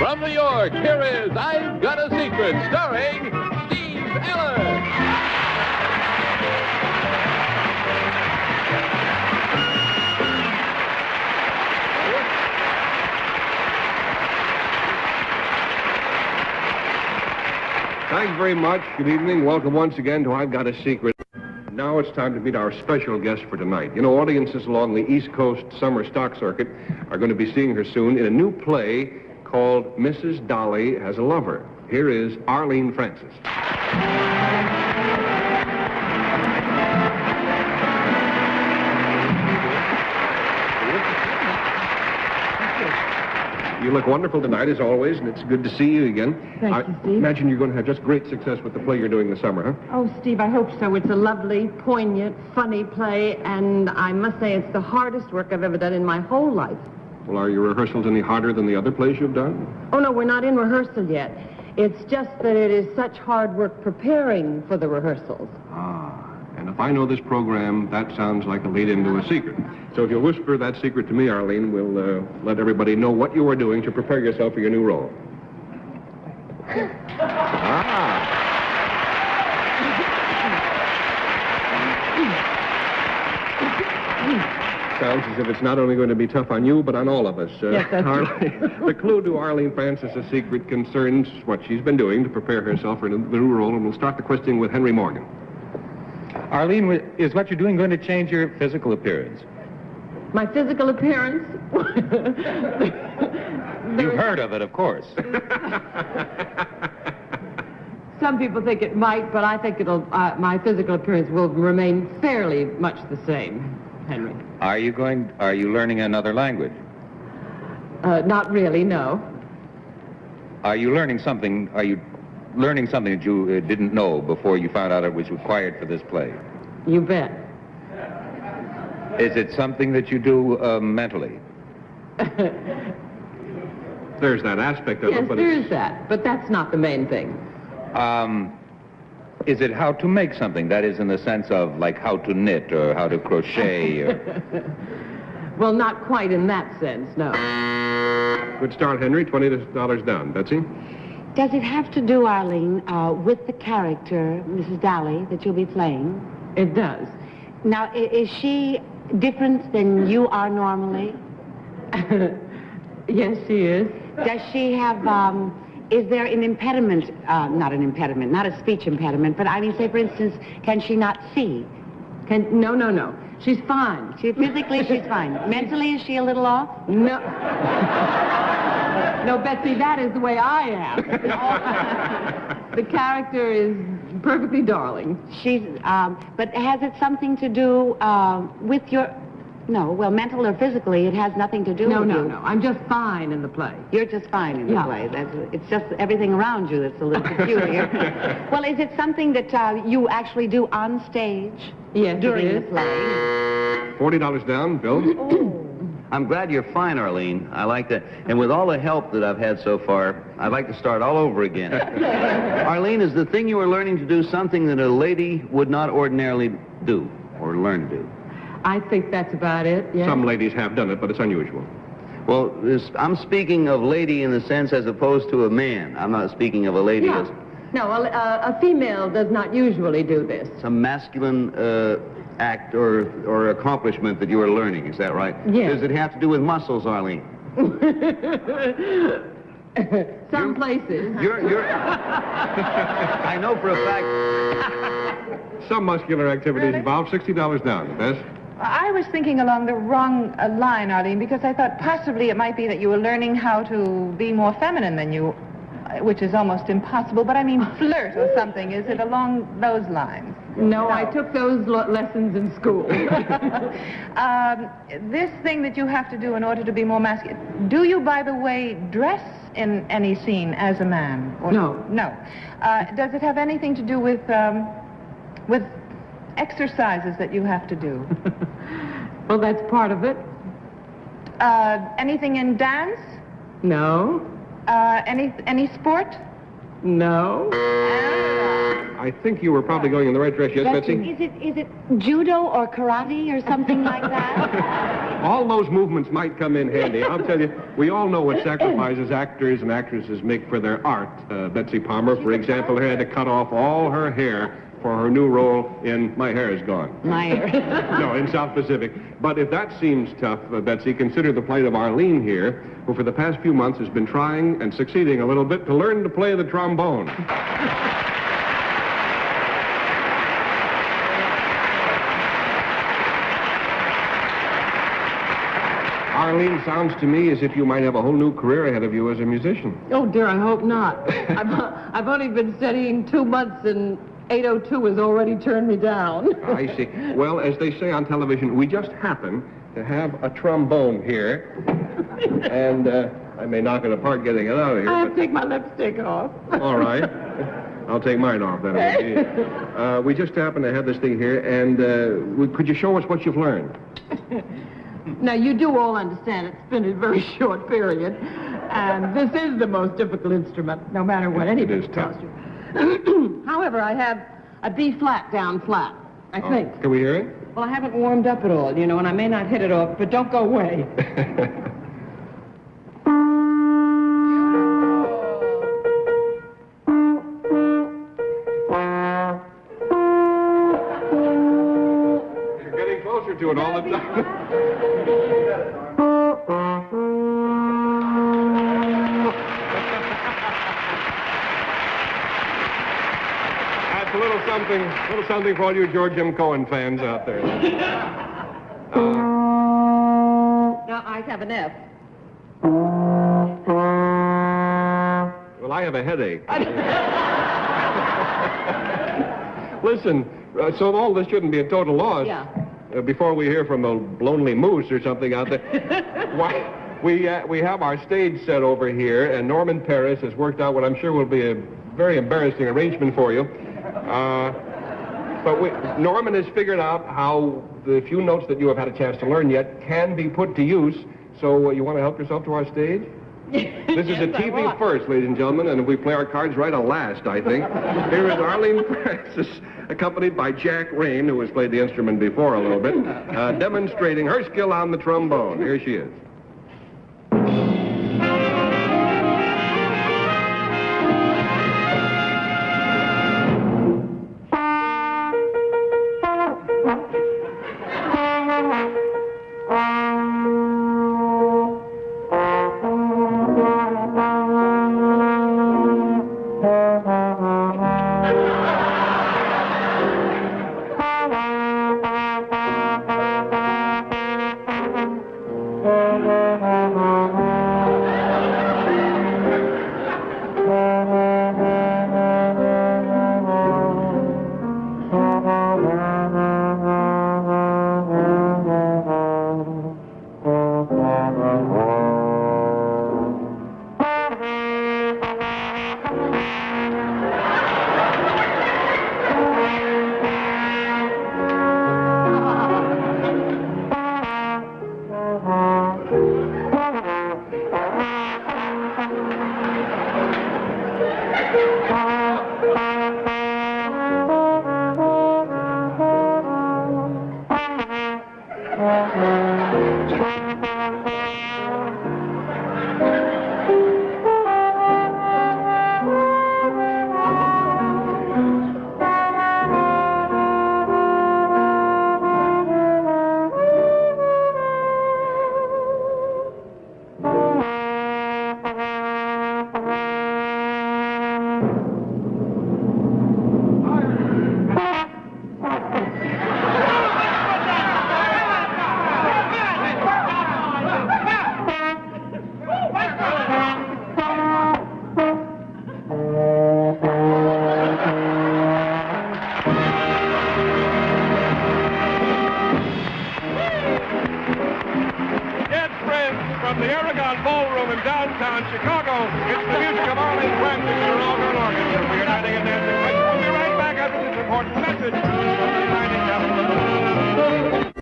From New York, here is I've Got a Secret, starring Steve Allen. Thanks very much. Good evening. Welcome once again to I've Got a Secret. Now it's time to meet our special guest for tonight. You know, audiences along the East Coast summer stock circuit are going to be seeing her soon in a new play called Mrs. Dolly Has a Lover. Here is Arlene Francis. You look wonderful tonight, as always, and it's good to see you again. Thank you, Steve. I imagine you're going to have just great success with the play you're doing this summer, huh? Oh, Steve, I hope so. It's a lovely, poignant, funny play, and I must say it's the hardest work I've ever done in my whole life. Well, are your rehearsals any harder than the other plays you've done? Oh, no, we're not in rehearsal yet. It's just that it is such hard work preparing for the rehearsals. And if I know this program, that sounds like a lead into a secret. So if you'll whisper that secret to me, Arlene, we'll let everybody know what you are doing to prepare yourself for your new role. Sounds as if it's not only going to be tough on you, but on all of us. Yes, that's Arlene, the clue to Arlene Francis' secret concerns what she's been doing to prepare herself for the new role, and we'll start the questioning with Henry Morgan. Arlene, is what you're doing going to change your physical appearance? My physical appearance? You've heard of it, of course. Some people think it might, but I think my physical appearance will remain fairly much the same, Henry. Are you learning another language? Not really, no. Are you learning something that you didn't know before you found out it was required for this play? You bet. Is it something that you do mentally? There's that aspect of Yes, it, but there is that, but that's not the main thing. Is it how to make something? That is in the sense of like how to knit or how to crochet or... Well, not quite in that sense, no. Good start, Henry. $20 down. Betsy? Does it have to do, Arlene, with the character, Mrs. Dolly, that you'll be playing? It does. Now, is she different than you are normally? Yes, she is. Does she have, is there an impediment, not a speech impediment, but I mean, say, for instance, can she not see? No. She's fine. Physically, she's fine. Mentally, is she a little off? No. No, Betsy, that is the way I am. The character is perfectly darling. She's, but has it something to do with your... No, well, mental or physically, it has nothing to do with you. No. I'm just fine in the play. You're just fine in the play. It's just everything around you that's a little peculiar. Well, is it something that you actually do on stage? Yes, during it the is. play? $40 down. Bill? I'm glad you're fine, Arlene. I like that. And with all the help that I've had so far, I'd like to start all over again. Arlene, is the thing you are learning to do something that a lady would not ordinarily do or learn to do? I think that's about it, yes. Some ladies have done it, but it's unusual. Well, I'm speaking of lady in the sense as opposed to a man. I'm not speaking of a lady as... No, a female does not usually do this. Some masculine act or accomplishment that you are learning, is that right? Yes. Does it have to do with muscles, Arlene? Some places. I know for a fact... Some muscular activities involved. $60 down. Beth? I was thinking along the wrong line, Arlene, because I thought possibly it might be that you were learning how to be more feminine than you, which is almost impossible, but I mean flirt or something. Is it along those lines? No, I took those lessons in school. This thing that you have to do in order to be more masculine, do you, by the way, dress in any scene as a man? Or No. No. Does it have anything to do with exercises that you have to do? Well, that's part of it. Anything in dance? No. Any sport? No. I think you were probably going in the right direction. Yes, Betsy? Is it judo or karate or something like that? All those movements might come in handy. I'll tell you, we all know what sacrifices actors and actresses make for their art. Betsy Palmer, for example, had to cut off all her hair for her new role in My Hair Is Gone. My hair. No, in South Pacific. But if that seems tough, Betsy, consider the plight of Arlene here, who for the past few months has been trying and succeeding a little bit to learn to play the trombone. Arlene, sounds to me as if you might have a whole new career ahead of you as a musician. Oh, dear, I hope not. I've only been studying 2 months, and 802 has already turned me down. I see. Well, as they say on television, we just happen to have a trombone here. And I may knock it apart getting it out of here. I have to take my lipstick off. All right. I'll take mine off then. We just happen to have this thing here, and could you show us what you've learned? Now, you do all understand it's been a very short period, and this is the most difficult instrument, no matter what anybody tells you. However, I have a B flat down flat, I think. Can we hear it? Well, I haven't warmed up at all, you know, and I may not hit it off, but don't go away. You're getting closer to it all the time. That's a little something for all you George M. Cohen fans out there. Now, I have an F. Well, I have a headache. Listen, so all this shouldn't be a total loss. Yeah. Before we hear from a lonely moose or something out there, we have our stage set over here, and Norman Paris has worked out what I'm sure will be a very embarrassing arrangement for you. But Norman has figured out how the few notes that you have had a chance to learn yet can be put to use. So you want to help yourself to our stage? This is a TV first, ladies and gentlemen, and if we play our cards right, a last, I think. Here is Arlene Francis, accompanied by Jack Rayne, who has played the instrument before a little bit, demonstrating her skill on the trombone. Here she is. From the Aragon Ballroom in downtown Chicago, it's the music of Arlene Francis and her all-girl orchestra. We are uniting and dancing. We'll be right back after this important message from the mighty capital.